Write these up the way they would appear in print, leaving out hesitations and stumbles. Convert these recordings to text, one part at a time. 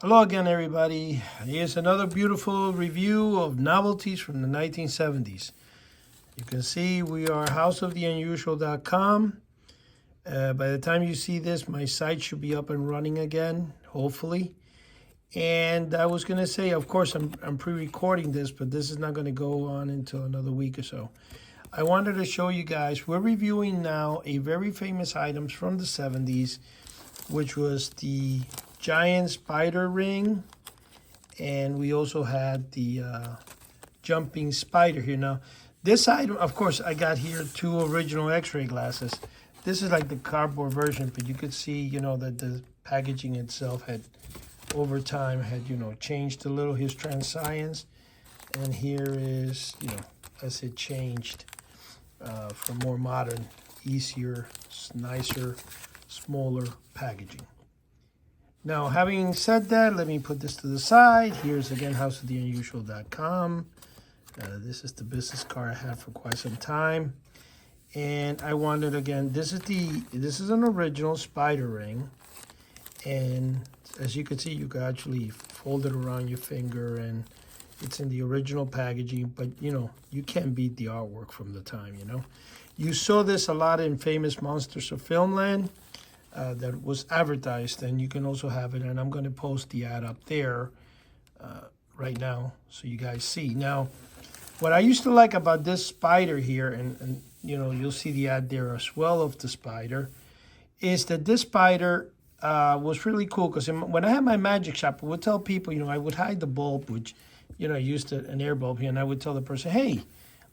Hello again, everybody. Here's another beautiful review of Novelties from the 1970s. You can see we are houseoftheunusual.com. By the time you see this, my site should be up and running again, hopefully. And I was going to say, of course, I'm pre-recording this, but this is not going to go on until another week or so. I wanted to show you guys, we're reviewing now a very famous items from the 70s, which was the giant spider ring, and we also had the jumping spider here. Now, this item, of course, I got here two original x-ray glasses. This is like the cardboard version, but you could see, you know, that the packaging itself had, over time, had, you know, changed a little. Here's Transcience, and here is, you know, as it changed for more modern, easier, nicer, smaller packaging. Now, having said that, let me put this to the side. Here's, again, houseoftheunusual.com. This is the business card I had for quite some time. And I wanted, again, this is an original spider ring. And as you can see, you can actually fold it around your finger, and it's in the original packaging. But, you know, you can't beat the artwork from the time, you know. You saw this a lot in Famous Monsters of Filmland. That was advertised, and you can also have it, and I'm going to post the ad up there right now so you guys see. Now, what I used to like about this spider here, and you know, you'll see the ad there as well of the spider, is that this spider was really cool, because when I had my magic shop, I would tell people, you know, I would hide the bulb, which, you know, I used an air bulb here, and I would tell the person, hey,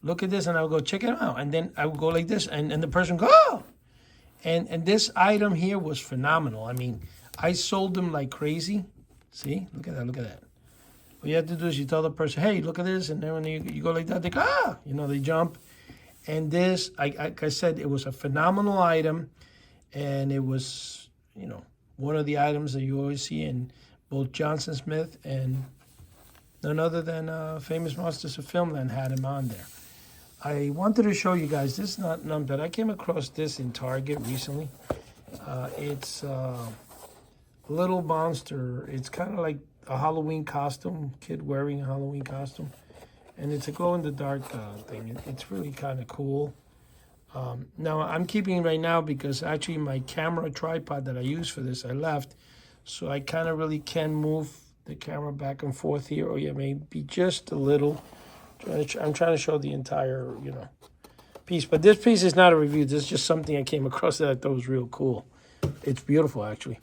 look at this, and I would go, check it out, and then I would go like this, and the person would go, oh! And this item here was phenomenal. I mean, I sold them like crazy. See? Look at that. Look at that. What you have to do is you tell the person, hey, look at this. And then when you go like that, they go, ah! You know, they jump. And this, like I said, it was a phenomenal item. And it was, you know, one of the items that you always see in both Johnson Smith and none other than Famous Monsters of Filmland had him on there. I wanted to show you guys, this is not none, but I came across this in Target recently. It's a little monster. It's kind of like a Halloween costume, kid wearing a Halloween costume. And it's a glow-in-the-dark thing. It's really kind of cool. Now, I'm keeping it right now because actually my camera tripod that I use for this, I left. So I kind of really can move the camera back and forth here, or yeah, maybe just a little. I'm trying to show the entire, you know, piece. But this piece is not a review. This is just something I came across that I thought was real cool. It's beautiful, actually.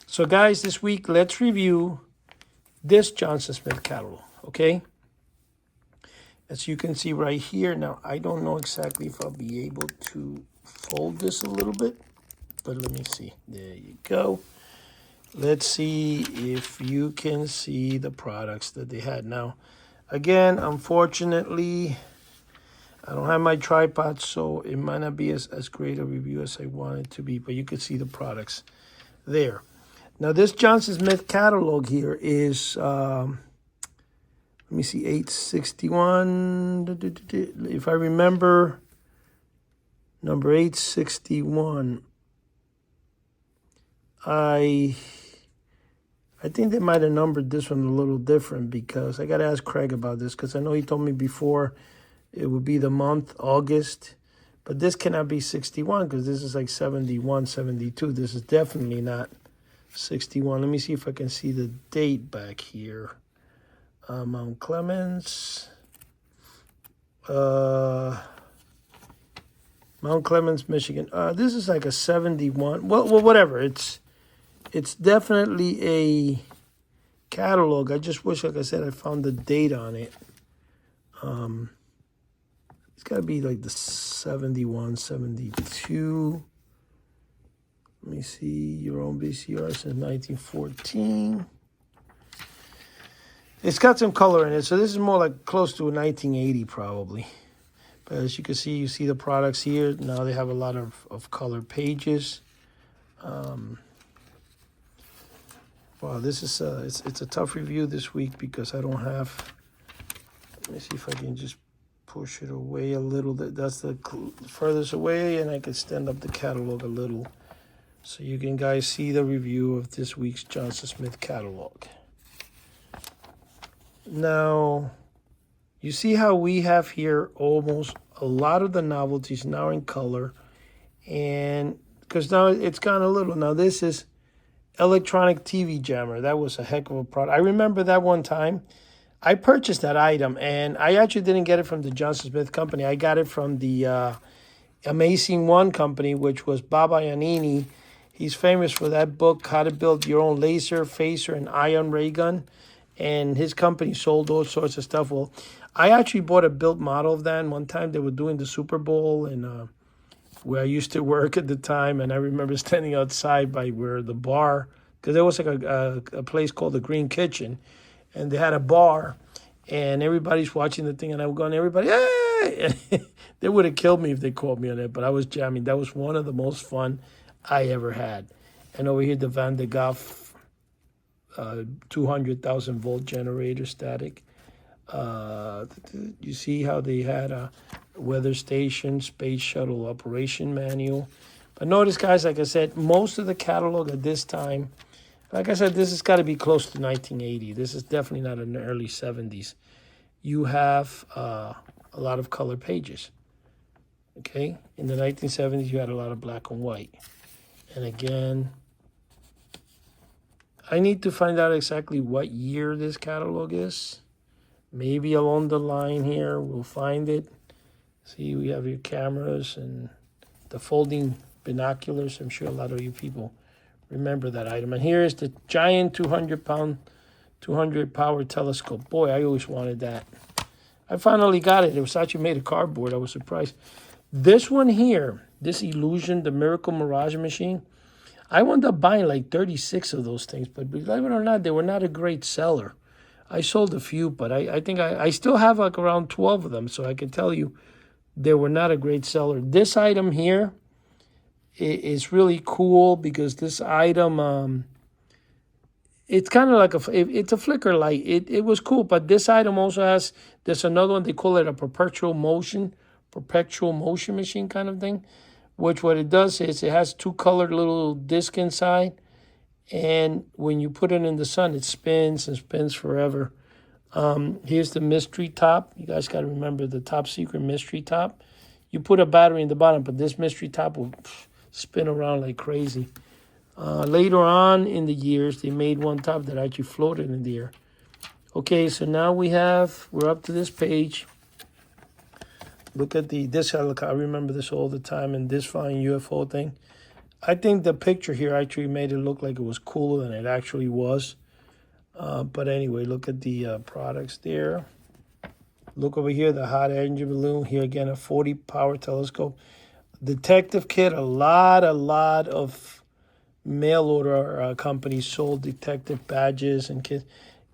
So, guys, this week, let's review this Johnson Smith catalog, okay? As you can see right here. Now, I don't know exactly if I'll be able to fold this a little bit, but let me see. There you go. Let's see if you can see the products that they had. Now, again, unfortunately, I don't have my tripod, so it might not be as great a review as I want it to be, but you can see the products there. Now, this Johnson Smith catalog here is, let me see, 861. If I remember, number 861, I think they might have numbered this one a little different, because I got to ask Craig about this, because I know he told me before it would be the month, August. But this cannot be 61, because this is like 71, 72. This is definitely not 61. Let me see if I can see the date back here. Mount Clemens. Mount Clemens, Michigan. This is like a 71. Well, whatever. It's definitely a catalog. I just wish, like I said, I found the date on it. It's got to be like the 71, 72. Let me see. Your own VCR since 1914. It's got some color in it, so this is more like close to a 1980 probably. But as you can see, you see the products here. Now they have a lot of colored pages. Wow, this is it's a tough review this week because I don't have. Let me see if I can just push it away a little. That's the furthest away, and I can stand up the catalog a little. So you can guys see the review of this week's Johnson Smith catalog. Now, you see how we have here almost a lot of the novelties now in color. And because now it's gone a little. Now, this is electronic TV jammer. That was a heck of a product. I remember that one time. I purchased that item, and I actually didn't get it from the Johnson Smith company. I got it from the Amazing One company, which was Baba Yanini. He's famous for that book, How to Build Your Own Laser, Phaser, and Ion Ray Gun. And his company sold all sorts of stuff. Well, I actually bought a built model of that. And one time they were doing the Super Bowl, and where I used to work at the time, and I remember standing outside by where the bar, because there was like a place called the Green Kitchen, and they had a bar, and everybody's watching the thing, and I would go, and everybody, hey! They would have killed me if they caught me on it, but I was jamming. That was one of the most fun I ever had. And over here, the Van de Gough 200,000 volt generator static. You see how they had a weather station, space shuttle operation manual. But notice, guys, like I said, most of the catalog at this time, like I said, this has got to be close to 1980. This is definitely not in the early 70s. You have a lot of color pages. Okay? In the 1970s, you had a lot of black and white. And again, I need to find out exactly what year this catalog is. Maybe along the line here, we'll find it. See, we have your cameras and the folding binoculars. I'm sure a lot of you people remember that item. And here is the giant 200 power telescope. Boy, I always wanted that. I finally got it. It was actually made of cardboard. I was surprised. This one here, this Illusion, the Miracle Mirage Machine, I wound up buying like 36 of those things. But believe it or not, they were not a great seller. I sold a few, but I think I still have like around 12 of them. So I can tell you they were not a great seller. This item here is really cool because this item, it's kind of like it's a flicker light. It was cool, but this item also has, there's another one, they call it a perpetual motion machine kind of thing, which what it does is it has two colored little disc inside. And when you put it in the sun, it spins and spins forever. Here's the mystery top. You guys got to remember the top secret mystery top. You put a battery in the bottom, but this mystery top will spin around like crazy. Later on in the years, they made one top that actually floated in the air. Okay, so now we're up to this page. Look at this. I remember this all the time, and this flying UFO thing. I think the picture here actually made it look like it was cooler than it actually was. But anyway, look at the products there. Look over here, the hot engine balloon. Here again, a 40 power telescope. Detective kit, a lot of mail order companies sold detective badges and kits.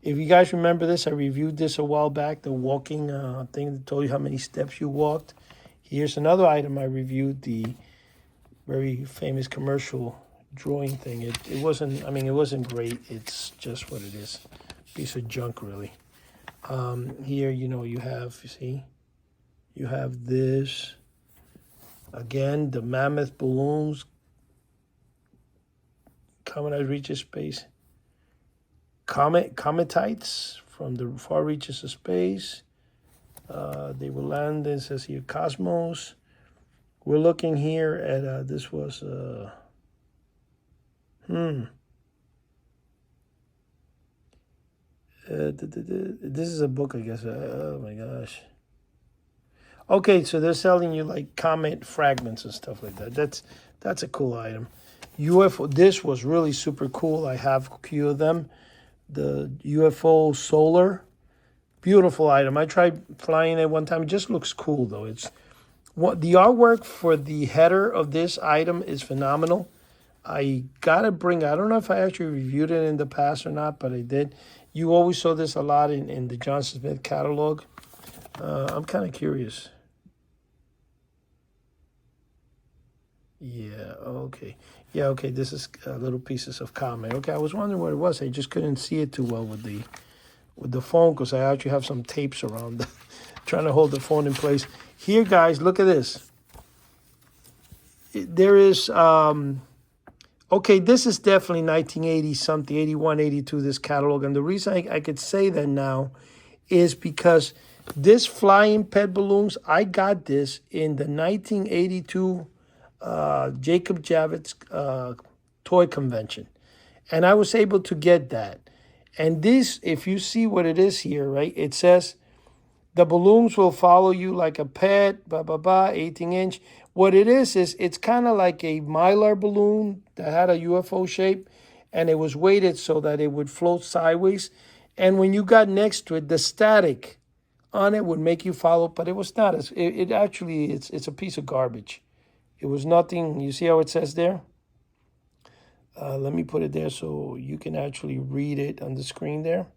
If you guys remember this, I reviewed this a while back, the walking thing that told you how many steps you walked. Here's another item I reviewed, the very famous commercial drawing thing. It wasn't great. It's just what it is. Piece of junk, really. Here, you have this. Again, the mammoth balloons. Comet that reaches space. Cometites from the far reaches of space. They will land, it says here, Cosmos. We're looking here at, this was, this is a book, I guess. Oh my gosh. Okay, so they're selling you like comet fragments and stuff like that. That's a cool item. UFO, this was really super cool. I have a few of them. The UFO solar, beautiful item. I tried flying it one time. It just looks cool though. The artwork for the header of this item is phenomenal. I gotta bring, I don't know if I actually reviewed it in the past or not, but I did. You always saw this a lot in the Johnson Smith catalog. I'm kind of curious. Yeah, okay. Yeah, okay, this is little pieces of comet. Okay, I was wondering what it was. I just couldn't see it too well with the phone because I actually have some tapes around trying to hold the phone in place. Here, guys, look at this. There is, okay, this is definitely 1980 something, 81, 82, this catalog. And the reason I could say that now is because this flying pet balloons, I got this in the 1982 Jacob Javits toy convention. And I was able to get that. And this, if you see what it is here, right, it says the balloons will follow you like a pet, 18-inch. What it is it's kind of like a Mylar balloon that had a UFO shape, and it was weighted so that it would float sideways. And when you got next to it, the static on it would make you follow, but it was not. It actually, it's a piece of garbage. It was nothing. You see how it says there? Let me put it there so you can actually read it on the screen there.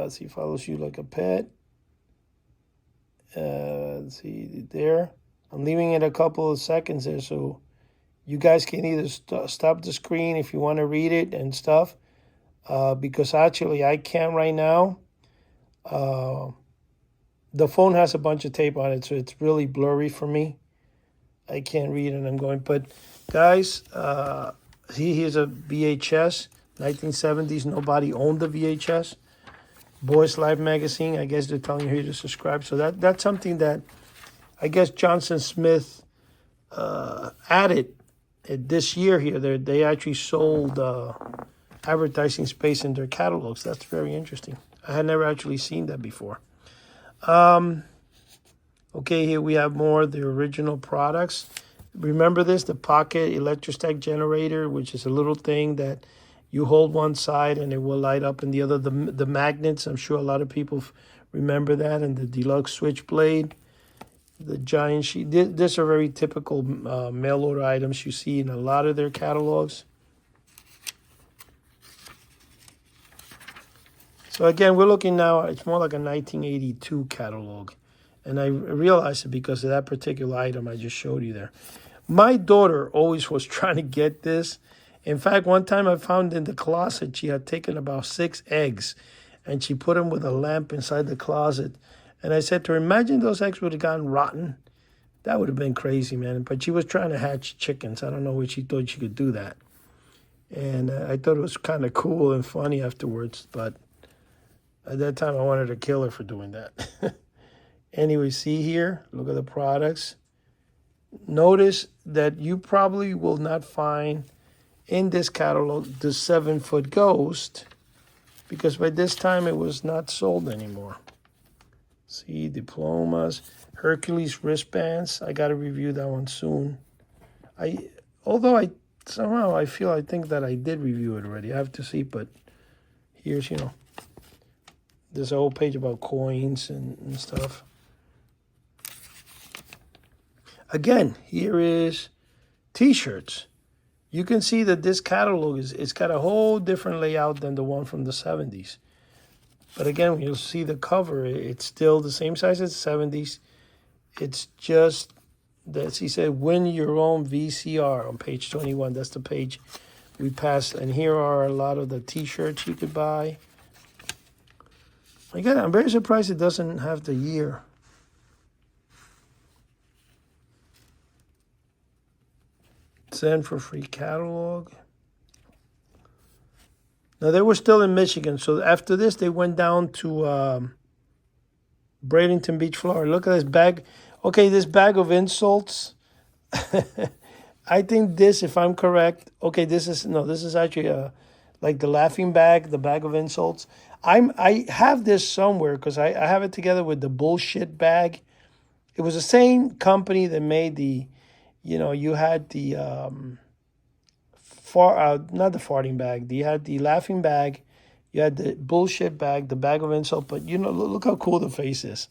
See, follows you like a pet. Let's see there. I'm leaving it a couple of seconds there so you guys can either stop the screen if you want to read it and stuff. Because actually I can't right now. The phone has a bunch of tape on it, so it's really blurry for me. I can't read it. I'm going, but guys, here's a VHS, 1970s. Nobody owned the VHS. Boys Life magazine. I guess they're telling you here to subscribe. So that's something that I guess Johnson Smith added this year here. They actually sold advertising space in their catalogs. That's very interesting. I had never actually seen that before. Okay, here we have more of the original products. Remember this, the pocket electrostatic generator, which is a little thing that you hold one side and it will light up and the other. The magnets, I'm sure a lot of people remember that. And the deluxe switchblade, the giant sheet. These are very typical mail order items you see in a lot of their catalogs. So again, we're looking now, it's more like a 1982 catalog. And I realized it because of that particular item I just showed you there. My daughter always was trying to get this. In fact, one time I found in the closet, she had taken about 6 eggs and she put them with a lamp inside the closet. And I said to her, imagine those eggs would have gotten rotten. That would have been crazy, man. But she was trying to hatch chickens. I don't know what she thought she could do that. And I thought it was kind of cool and funny afterwards. But at that time, I wanted to kill her for doing that. Anyway, see here, look at the products. Notice that you probably will not find in this catalog the 7-foot ghost because by this time it was not sold anymore. See, diplomas, Hercules wristbands. I got to review that one soon. Although I think that I did review it already. I have to see, but here's, there's a whole page about coins and stuff. Again, here is T-shirts. You can see that this catalog it's got a whole different layout than the one from the 70s. But again, when you'll see the cover, it's still the same size as the 70s. It's just that he said, win your own VCR on page 21. That's the page we passed. And here are a lot of the T-shirts you could buy. Again, I'm very surprised it doesn't have the year. Send for free catalog. Now, they were still in Michigan. So after this, they went down to Bradenton Beach, Florida. Look at this bag. Okay, this bag of insults. I think this, if I'm correct, okay, this is actually like the laughing bag, the bag of insults. I have this somewhere because I have it together with the bullshit bag. It was the same company that made the, you had the not the farting bag. You had the laughing bag. You had the bullshit bag, the bag of insult. But look how cool the face is.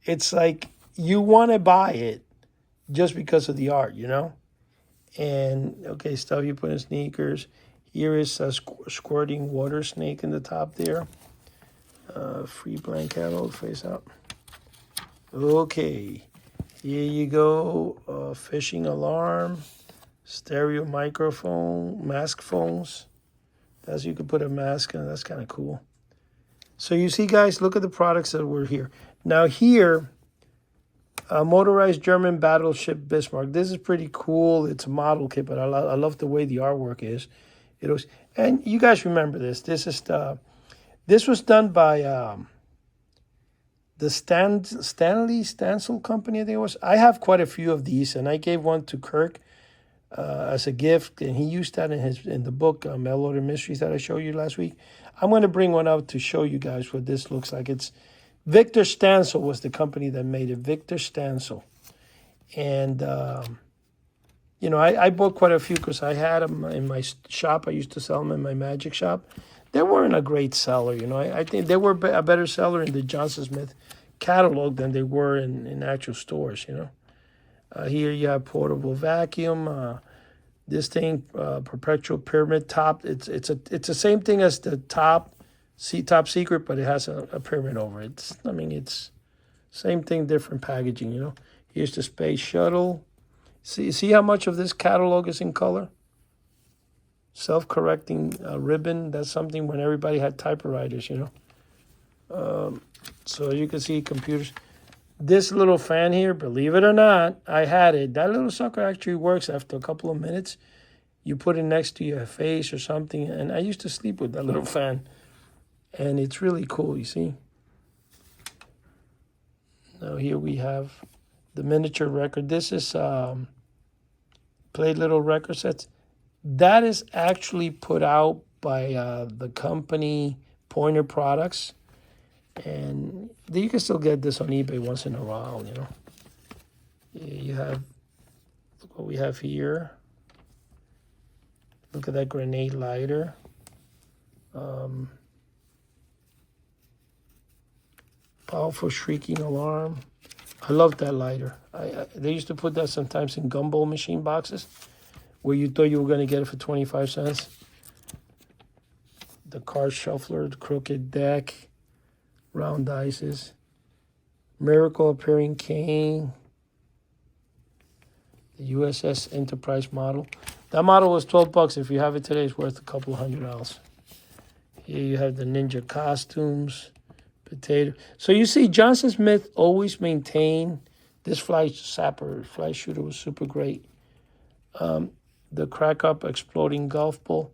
It's like you want to buy it just because of the art, And okay, stuff you put in sneakers. Here is a squirting water snake in the top there. Free blank catalog, face up. Okay, here you go. Fishing alarm, stereo microphone, mask phones. That's you could put a mask in. That's kind of cool. So you see, guys, look at the products that were here. Now here, a motorized German battleship Bismarck. This is pretty cool. It's a model kit, but I love the way the artwork is. And you guys remember this. This was done by the Stanley Stansel Company, I think it was. I have quite a few of these, and I gave one to Kirk as a gift, and he used that in the book Mail Order Mysteries that I showed you last week. I'm going to bring one out to show you guys what this looks like. It's Victor Stansel was the company that made it. Victor Stansel, and you know, I bought quite a few because I had them in my shop. I used to sell them in my magic shop. They weren't a great seller, you know. I think they were a better seller in the Johnson Smith catalog than they were in actual stores, you know. Here you have portable vacuum. This thing, perpetual pyramid top. It's the same thing as the top secret, but it has a pyramid over it. It's same thing, different packaging, you know. Here's the space shuttle. See how much of this catalog is in color? Self-correcting ribbon. That's something when everybody had typewriters, you know. So you can see computers. This little fan here, believe it or not, I had it. That little sucker actually works after a couple of minutes. You put it next to your face or something. And I used to sleep with that little fan. And it's really cool, you see. Now here we have the miniature record. This is Play Little record sets. That is actually put out by the company Pointer Products. And you can still get this on eBay once in a while, you know. You have, look what we have here. Look at that grenade lighter. Powerful shrieking alarm. I love that lighter. They used to put that sometimes in gumball machine boxes where you thought you were going to get it for 25 cents. The card shuffler, the crooked deck, round dices, miracle appearing cane, the USS Enterprise model. That model was $12. If you have it today, it's worth a couple $100. Here you have the ninja costumes, potato. So you see, Johnson Smith always maintained this fly shooter was super great. The crack up exploding golf ball.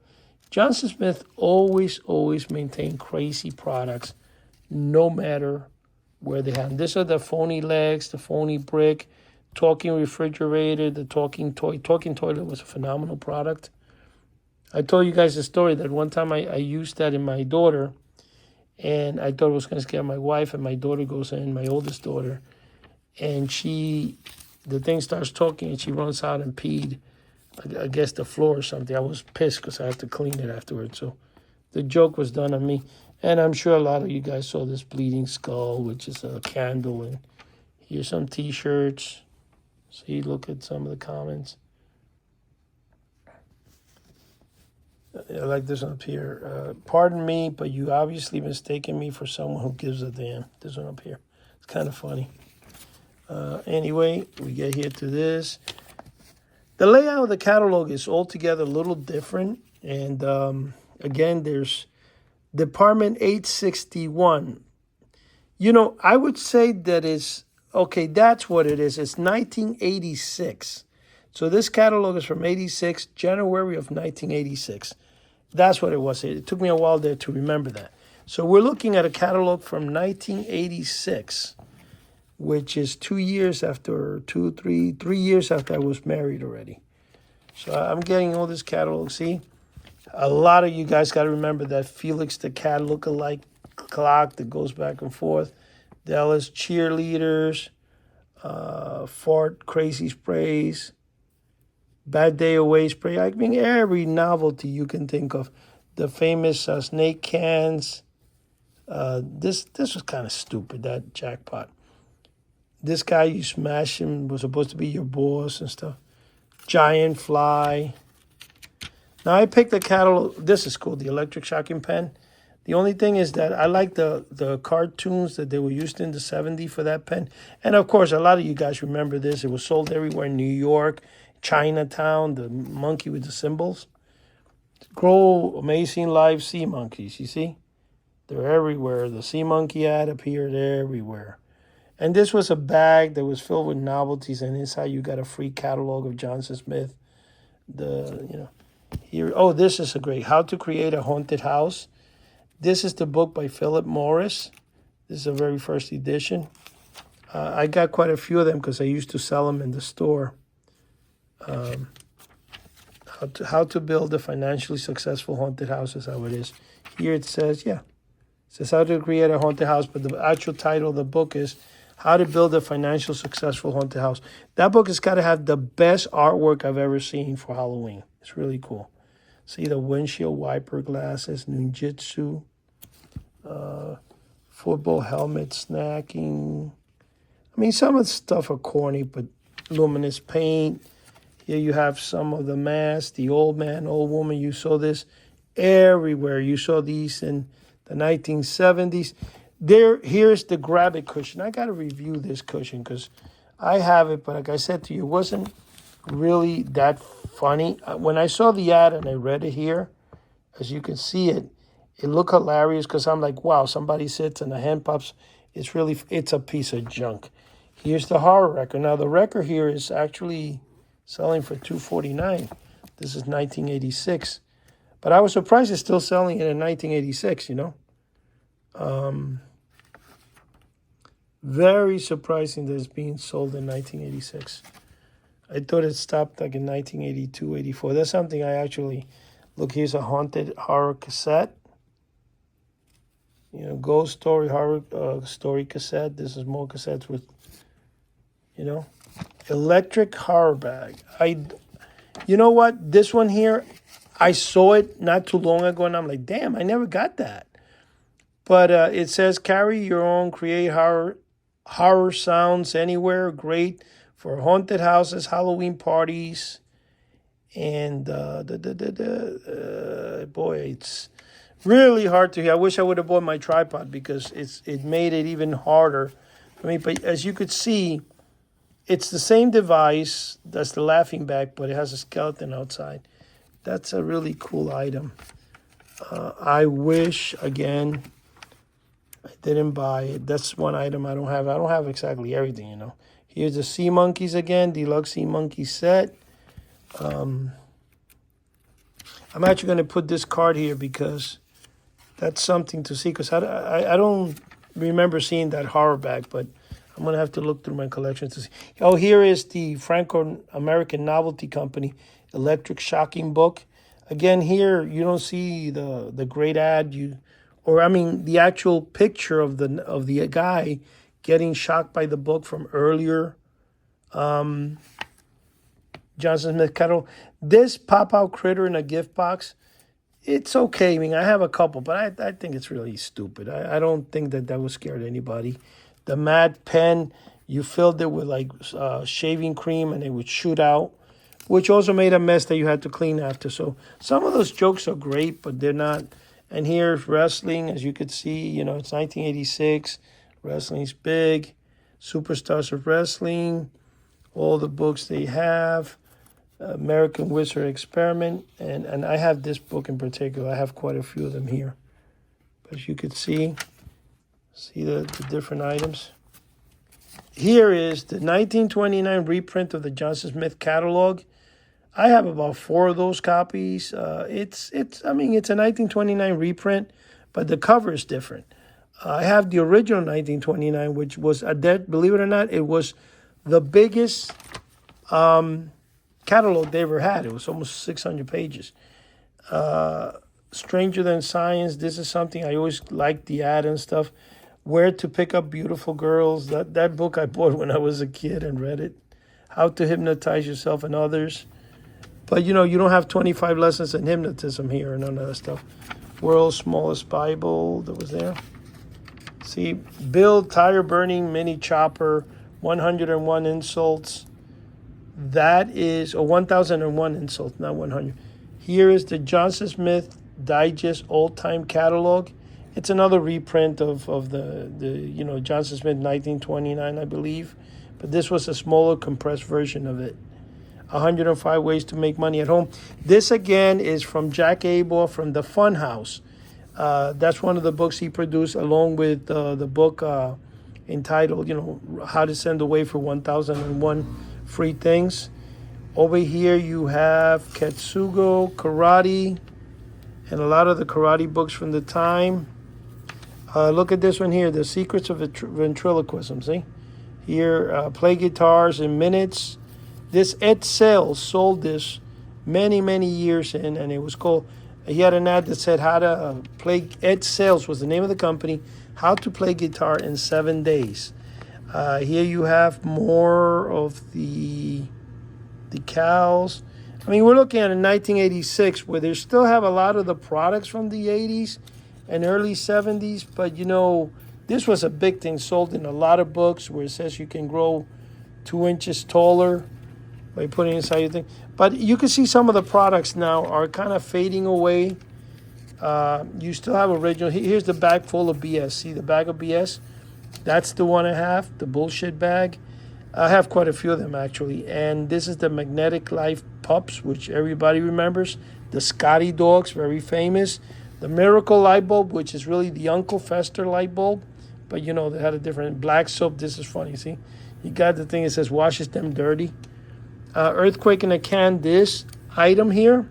Johnson Smith always maintained crazy products, no matter where they had them. These are the phony legs, the phony brick, talking refrigerator, the talking toy. Talking toilet was a phenomenal product. I told you guys a story that one time I used that in my daughter, and I thought it was going to scare my wife, and my daughter goes in, my oldest daughter, and the thing starts talking, and she runs out and peed, I guess, the floor or something. I was pissed because I had to clean it afterwards. So the joke was done on me. And I'm sure a lot of you guys saw this bleeding skull, which is a candle. And here's some T-shirts. See, look at some of the comments. I like this one up here. Pardon me, but you obviously mistaken me for someone who gives a damn. This one up here. It's kind of funny. Anyway, we get here to this. The layout of the catalog is altogether a little different. And again, there's Department 861. You know, I would say that it's, okay, that's what it is. It's 1986. So this catalog is from 86, January of 1986. That's what it was. It took me a while there to remember that. So we're looking at a catalog from 1986, which is 3 years after I was married already. So I'm getting all this catalog. See, a lot of you guys got to remember that Felix the Cat look-alike clock that goes back and forth. Dallas cheerleaders, fart crazy sprays, bad day away spray. I mean, every novelty you can think of. The famous snake cans. This was kind of stupid, that jackpot. This guy, you smash him, was supposed to be your boss and stuff. Giant fly. Now, I picked the catalog. This is cool, the electric shocking pen. The only thing is that I like the cartoons that they were used in the 70s for that pen. And, of course, a lot of you guys remember this. It was sold everywhere in New York, Chinatown, the monkey with the symbols. Grow amazing live sea monkeys, you see? They're everywhere. The sea monkey ad appeared everywhere. And this was a bag that was filled with novelties, and inside you got a free catalog of Johnson Smith. Here. Oh, this is a great, How to Create a Haunted House. This is the book by Philip Morris. This is a very first edition. I got quite a few of them because I used to sell them in the store. How to build a financially successful haunted house is how it is. Here it says, it says how to create a haunted house, but the actual title of the book is How to Build a Financial Successful Haunted House. That book has got to have the best artwork I've ever seen for Halloween. It's really cool. See the windshield wiper glasses, ninjutsu, football helmet, snacking. I mean, some of the stuff are corny, but luminous paint. Here you have some of the masks, the old man, old woman. You saw this everywhere. You saw these in the 1970s. Here's the grab it cushion. I got to review this cushion because I have it, but like I said to you, it wasn't really that funny. When I saw the ad and I read it here, as you can see it looked hilarious because I'm like, wow, somebody sits and the hand pops. It's a piece of junk. Here's the horror record. Now the record here is actually selling for $249. This is 1986. But I was surprised it's still selling it in 1986, you know. Very surprising that it's being sold in 1986. I thought it stopped like in 1982, 84. That's something I actually... Look, here's a haunted horror cassette. You know, ghost story, horror story cassette. This is more cassettes with, you know, electric horror bag. You know what? This one here, I saw it not too long ago, and I'm like, damn, I never got that. But it says carry your own, create horror sounds anywhere. Great for haunted houses, Halloween parties, and boy, it's really hard to hear. I wish I would have bought my tripod because it made it even harder for me. But as you could see, it's the same device. That's the laughing bag, but it has a skeleton outside. That's a really cool item. I wish, again, I didn't buy it. That's one item I don't have. I don't have exactly everything, you know. Here's the Sea Monkeys again, deluxe Sea Monkey set. I'm actually going to put this card here because that's something to see. Because I don't remember seeing that horror bag, but I'm going to have to look through my collection to see. Oh, here is the Franco-American Novelty Company Electric Shocking Book. Again, here you don't see the great ad. The actual picture of the guy getting shocked by the book from earlier. Johnson Smith catalog. This pop-out critter in a gift box, it's okay. I mean, I have a couple, but I think it's really stupid. I don't think that would scare anybody. The Mad Pen, you filled it with like shaving cream and it would shoot out, which also made a mess that you had to clean after. So some of those jokes are great, but they're not. And here's wrestling, as you could see, you know, it's 1986. Wrestling's big. Superstars of Wrestling. All the books they have. American Wizard Experiment. And I have this book in particular. I have quite a few of them here. But as you could see the different items. Here is the 1929 reprint of the Johnson Smith catalog. I have about 4 of those copies. It's a 1929 reprint, but the cover is different. I have the original 1929, which was believe it or not, it was the biggest catalog they ever had. It was almost 600 pages. Stranger Than Science. This is something I always liked the ad and stuff. Where to Pick Up Beautiful Girls. That book I bought when I was a kid and read it. How to Hypnotize Yourself and Others. But, you know, you don't have 25 lessons in hypnotism here and none of that stuff. World's Smallest Bible that was there. See, Bill Tire Burning Mini Chopper, 101 Insults. That is, 1001 Insults, not 100. Here is the Johnson Smith Digest Old Time Catalog. It's another reprint of the Johnson Smith 1929, I believe. But this was a smaller, compressed version of it. 105 Ways to Make Money at Home. This, again, is from Jack Abel from the Fun House. That's one of the books he produced, along with the book entitled, How to Send Away for 1001 Free Things. Over here, you have Ketsugo, Karate, and a lot of the karate books from the time. Look at this one here, The Secrets of Ventriloquism, see? Here, play guitars in minutes. This Ed Sales sold this many, many years in, and it was called, he had an ad that said how to play, Ed Sales was the name of the company, how to play guitar in 7 days. Here you have more of the decals. I mean, we're looking at a 1986 where they still have a lot of the products from the 80s and early 70s, but you know, this was a big thing, sold in a lot of books where it says you can grow 2 inches taller by putting inside your thing. But you can see some of the products now are kind of fading away. You still have original. Here's the bag full of BS. See the bag of BS? That's the one I have, the bullshit bag. I have quite a few of them actually. And this is the Magnetic Life Pups, which everybody remembers. The Scotty Dogs, very famous. The Miracle Light Bulb, which is really the Uncle Fester light bulb. But you know, they had a different black soap. This is funny, see? You got the thing that says washes them dirty. Earthquake in a Can, this item here.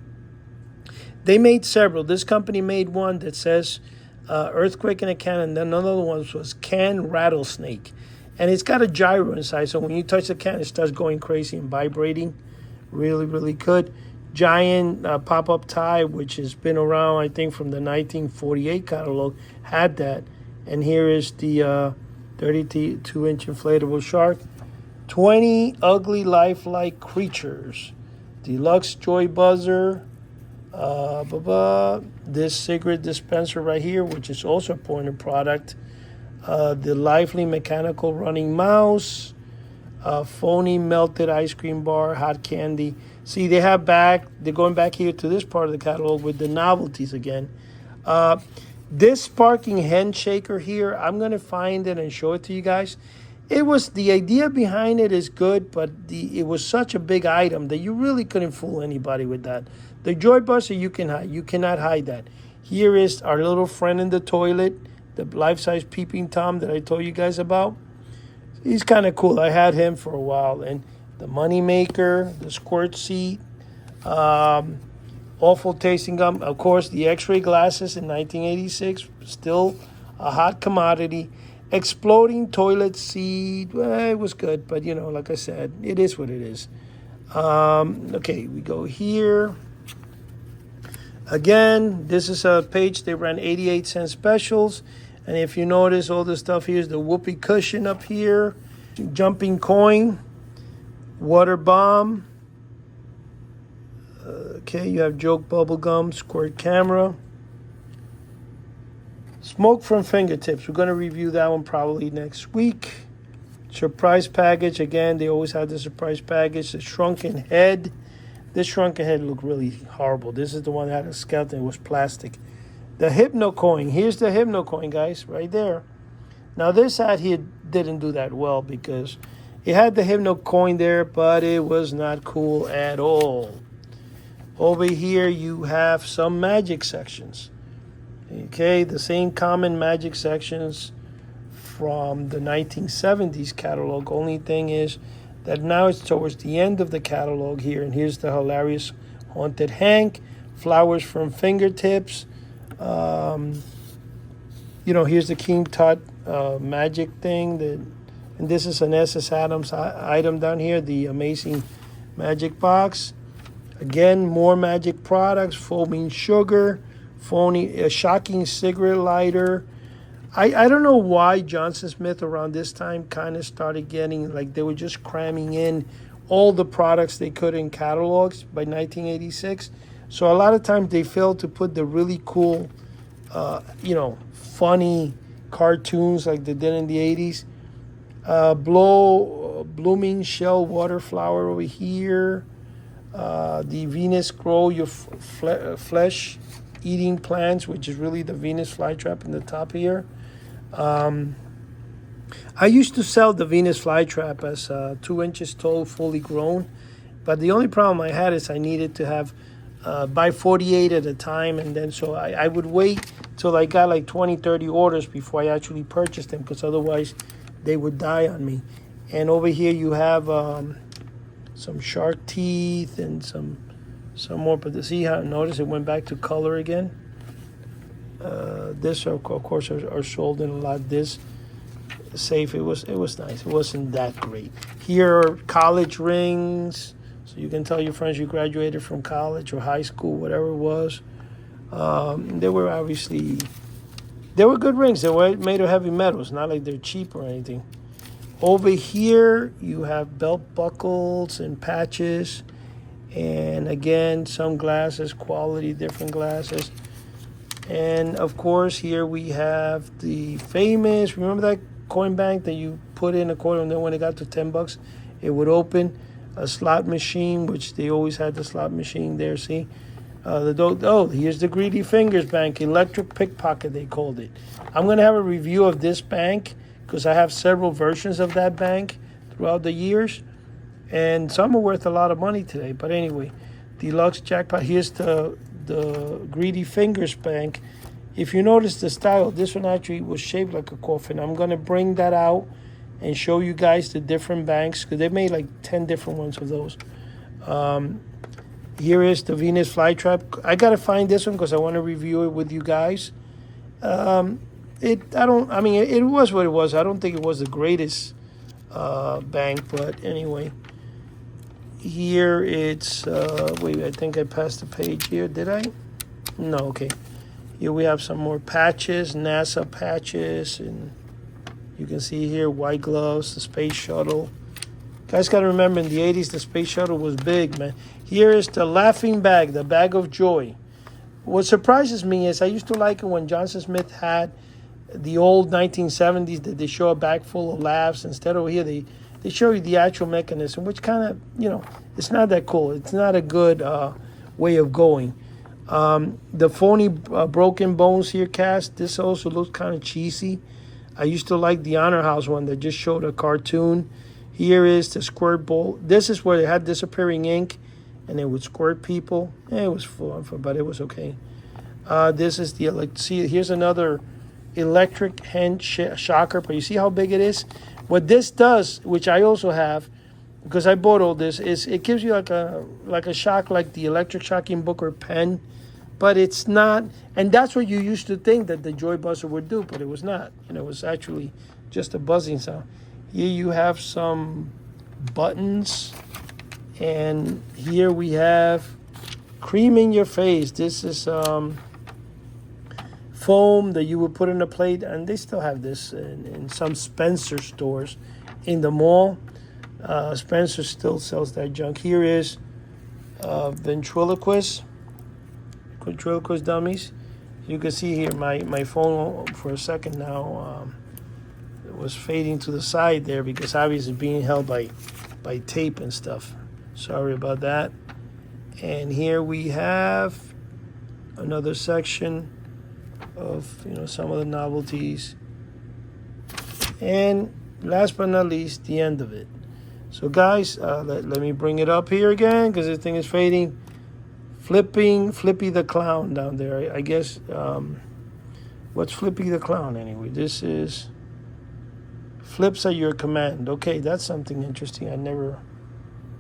They made several. This company made one that says Earthquake in a Can, and then another one was Can Rattlesnake. And it's got a gyro inside, so when you touch the can, it starts going crazy and vibrating. Really, really good. Giant pop-up tie, which has been around, I think, from the 1948 catalog, had that. And here is the 32-inch inflatable shark. 20 ugly lifelike creatures. Deluxe Joy Buzzer. This cigarette dispenser right here, which is also a Pointer product. The lively mechanical running mouse. Phony melted ice cream bar, hot candy. See, they're going back here to this part of the catalog with the novelties again. This sparking hand shaker here, I'm going to find it and show it to you guys. The idea behind it is good, but it was such a big item that you really couldn't fool anybody with that. The Joy Buster, you can hide. You cannot hide that. Here is our little friend in the toilet, the life-size peeping Tom that I told you guys about. He's kind of cool. I had him for a while. And the Money Maker, the Squirt Seat, awful tasting gum. Of course, the X-ray glasses in 1986, still a hot commodity. Exploding toilet seat, well, it was good, but you know, like I said, it is what it is. Okay, we go here. Again, this is a page, they ran 88-cent specials. And if you notice, all the stuff here is the whoopee cushion up here, jumping coin, water bomb. Okay, you have joke bubble gum, squirt camera. Smoke from fingertips. We're going to review that one probably next week. Surprise package. Again, they always have the surprise package. The shrunken head. This shrunken head looked really horrible. This is the one that had a skeleton. It was plastic. The Hypno coin. Here's the Hypno coin, guys, right there. Now, this ad here didn't do that well because it had the Hypno coin there, but it was not cool at all. Over here, you have some magic sections. Okay, the same common magic sections from the 1970s catalog. Only thing is that now it's towards the end of the catalog here. And here's the hilarious Haunted Hank, Flowers from Fingertips. You know, here's the King Tut magic thing. And this is an S.S. Adams item down here, the Amazing Magic Box. Again, more magic products, foaming sugar. A shocking cigarette lighter. I don't know why Johnson Smith around this time kind of started getting, like they were just cramming in all the products they could in catalogs by 1986. So a lot of times they failed to put the really cool, funny cartoons like they did in the 80s. Blooming shell water flower over here. The Venus Grow Your Flesh Eating Plants, which is really the Venus flytrap in the top here. I used to sell the Venus flytrap as 2 inches tall, fully grown. But the only problem I had is I needed to have buy 48 at a time. And then so I would wait till I got like 20, 30 orders before I actually purchased them, because otherwise they would die on me. And over here you have some shark teeth and some more, but see how, notice it went back to color again. This, of course, are sold in a lot of this safe. It was nice. It wasn't that great. Here are college rings, so you can tell your friends you graduated from college or high school, whatever it was. They were good rings. They were made of heavy metals, not like they're cheap or anything. Over here, you have belt buckles and patches, and again, some glasses, quality, different glasses. And of course, here we have the famous, remember that coin bank that you put in a quarter, and then when it got to $10, it would open. A slot machine, which they always had the slot machine there, see? Here's the Greedy Fingers Bank, electric pickpocket, they called it. I'm going to have a review of this bank because I have several versions of that bank throughout the years, and some are worth a lot of money today. But anyway, deluxe jackpot. Here's the Greedy Fingers Bank. If you notice the style, this one actually was shaped like a coffin. I'm going to bring that out and show you guys the different banks because they made like 10 different ones of those. Here is the Venus Flytrap. I got to find this one because I want to review it with you guys. It was what it was. I don't think it was the greatest bank, but anyway. Here it's, wait, I think I passed the page here. Did I? No, okay. Here we have some more patches, NASA patches, and you can see here white gloves, the space shuttle. Guys got to remember, in the 80s, the space shuttle was big, man. Here is the laughing bag, the bag of joy. What surprises me is I used to like it when Johnson Smith had the old 1970s that they show a bag full of laughs. Instead of here, they show you the actual mechanism, which kind of, it's not that cool. It's not a good way of going. The phony broken bones here cast, this also looks kind of cheesy. I used to like the Honor House one that just showed a cartoon. Here is the squirt bowl. This is where they had disappearing ink and they would squirt people. It was fun, but it was okay. This is here's another electric hand shocker, but you see how big it is? What this does, which I also have, because I bought all this, is it gives you like a shock like the electric shocking book or pen, but it's not, and that's what you used to think that the Joy Buzzer would do, but it was not. It was actually just a buzzing sound. Here you have some buttons, and here we have cream in your face. This is foam that you would put in a plate, and they still have this in some Spencer stores in the mall. Spencer still sells that junk. Here is ventriloquist dummies. You can see here my phone for a second now was fading to the side there because obviously it's being held by tape and stuff. Sorry about that. And here we have another section of some of the novelties, and last but not least, the end of it. So guys, let me bring it up here again because this thing is fading. Flippy the Clown down there. I guess what's Flippy the Clown anyway? This is flips at your command. Okay, that's something interesting. I don't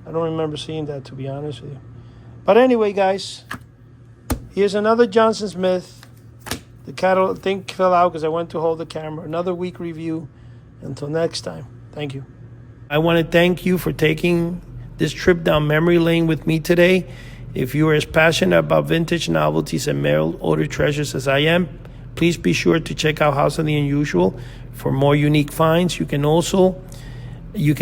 remember seeing that, to be honest with you. But anyway, guys, here's another Johnson Smith. The catalog thing fell out because I went to hold the camera. Another week review. Until next time, thank you. I want to thank you for taking this trip down memory lane with me today. If you are as passionate about vintage novelties and mail order treasures as I am, please be sure to check out House of the Unusual for more unique finds. You can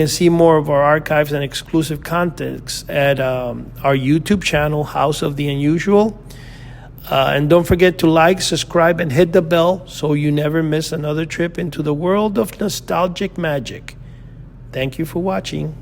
see more of our archives and exclusive contents at our YouTube channel, House of the Unusual. And don't forget to like, subscribe, and hit the bell so you never miss another trip into the world of nostalgic magic. Thank you for watching.